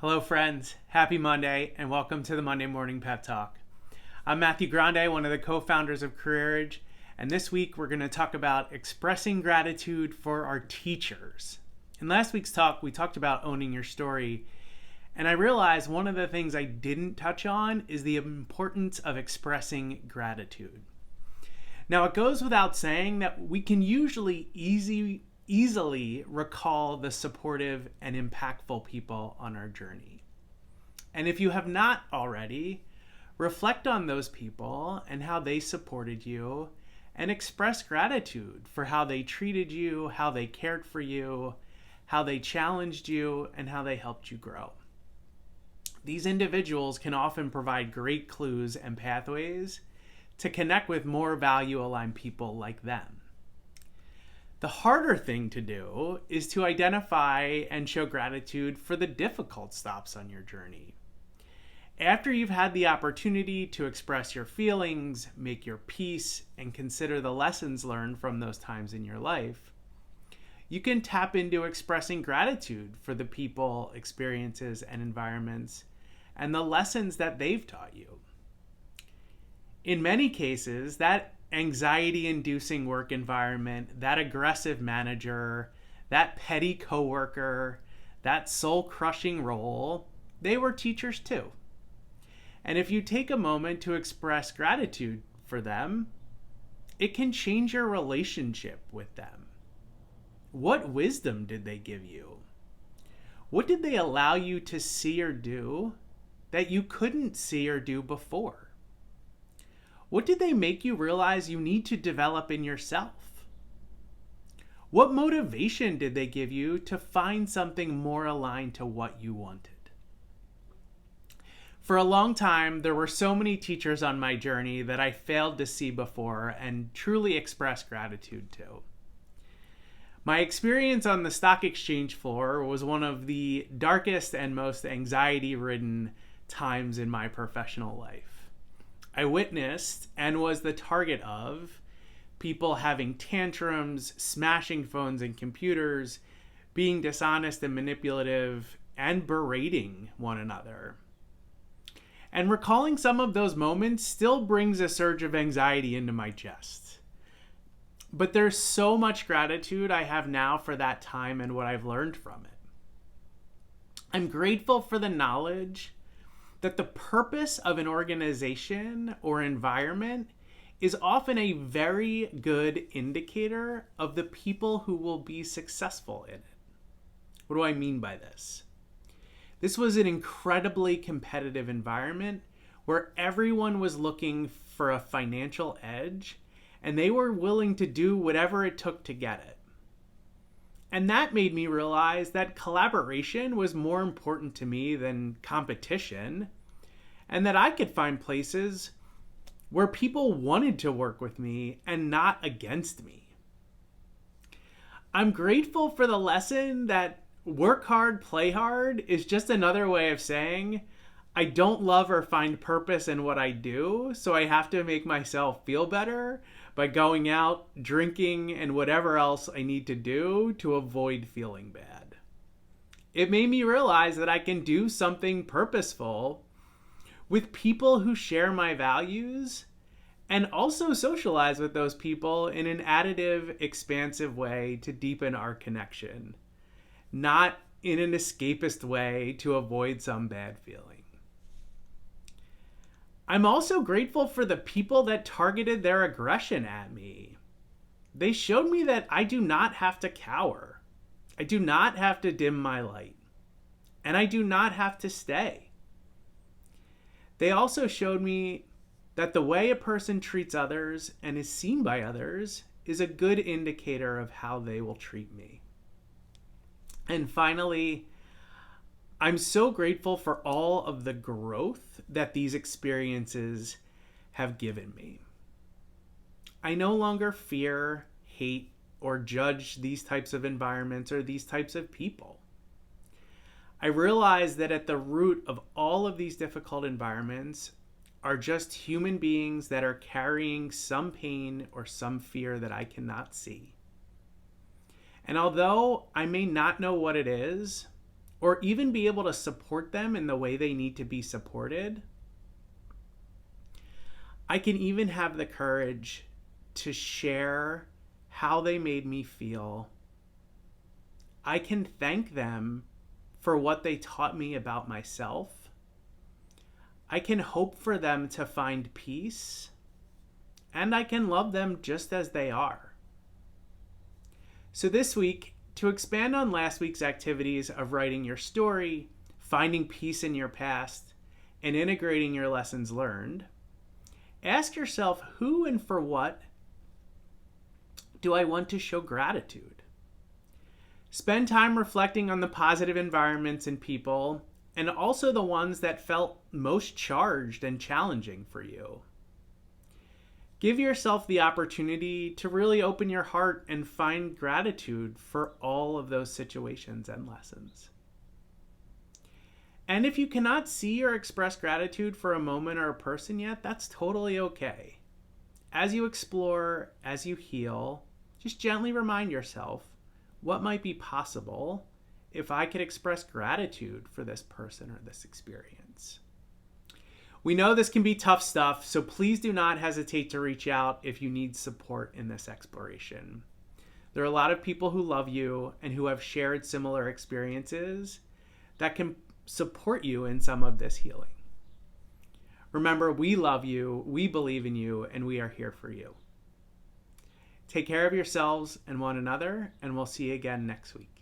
Hello, friends. Happy Monday, and welcome to the Monday Morning Pep Talk. I'm Matthew Grande, one of the co-founders of Careerage, and this week we're going to talk about expressing gratitude for our teachers. In last week's talk, we talked about owning your story, and I realized one of the things I didn't touch on is the importance of expressing gratitude. Now, it goes without saying that we can usually easily recall the supportive and impactful people on our journey. And if you have not already, reflect on those people and how they supported you and express gratitude for how they treated you, how they cared for you, how they challenged you, and how they helped you grow. These individuals can often provide great clues and pathways to connect with more value-aligned people like them. The harder thing to do is to identify and show gratitude for the difficult stops on your journey. After you've had the opportunity to express your feelings, make your peace, and consider the lessons learned from those times in your life, you can tap into expressing gratitude for the people, experiences, and environments, and the lessons that they've taught you. In many cases, that anxiety-inducing work environment, that aggressive manager, that petty coworker, that soul-crushing role, they were teachers too. And if you take a moment to express gratitude for them, it can change your relationship with them. What wisdom did they give you? What did they allow you to see or do that you couldn't see or do before? What did they make you realize you need to develop in yourself? What motivation did they give you to find something more aligned to what you wanted? For a long time, there were so many teachers on my journey that I failed to see before and truly express gratitude to. My experience on the stock exchange floor was one of the darkest and most anxiety-ridden times in my professional life. I witnessed and was the target of people having tantrums, smashing phones and computers, being dishonest and manipulative, and berating one another. And recalling some of those moments still brings a surge of anxiety into my chest. But there's so much gratitude I have now for that time and what I've learned from it. I'm grateful for the knowledge that the purpose of an organization or environment is often a very good indicator of the people who will be successful in it. What do I mean by this? This was an incredibly competitive environment where everyone was looking for a financial edge, and they were willing to do whatever it took to get it. And that made me realize that collaboration was more important to me than competition, and that I could find places where people wanted to work with me and not against me. I'm grateful for the lesson that work hard, play hard is just another way of saying I don't love or find purpose in what I do, so I have to make myself feel better by going out, drinking, and whatever else I need to do to avoid feeling bad. It made me realize that I can do something purposeful with people who share my values and also socialize with those people in an additive, expansive way to deepen our connection, not in an escapist way to avoid some bad feeling. I'm also grateful for the people that targeted their aggression at me. They showed me that I do not have to cower. I do not have to dim my light. And I do not have to stay. They also showed me that the way a person treats others and is seen by others is a good indicator of how they will treat me. And finally, I'm so grateful for all of the growth that these experiences have given me. I no longer fear, hate, or judge these types of environments or these types of people. I realize that at the root of all of these difficult environments are just human beings that are carrying some pain or some fear that I cannot see. And although I may not know what it is, or even be able to support them in the way they need to be supported. I can even have the courage to share how they made me feel. I can thank them for what they taught me about myself. I can hope for them to find peace, and I can love them just as they are. So this week, to expand on last week's activities of writing your story, finding peace in your past, and integrating your lessons learned, ask yourself, who and for what do I want to show gratitude? Spend time reflecting on the positive environments and people, and also the ones that felt most charged and challenging for you. Give yourself the opportunity to really open your heart and find gratitude for all of those situations and lessons. And if you cannot see or express gratitude for a moment or a person yet, that's totally okay. As you explore, as you heal, just gently remind yourself, what might be possible if I could express gratitude for this person or this experience? We know this can be tough stuff, so please do not hesitate to reach out if you need support in this exploration. There are a lot of people who love you and who have shared similar experiences that can support you in some of this healing. Remember, we love you, we believe in you, and we are here for you. Take care of yourselves and one another, and we'll see you again next week.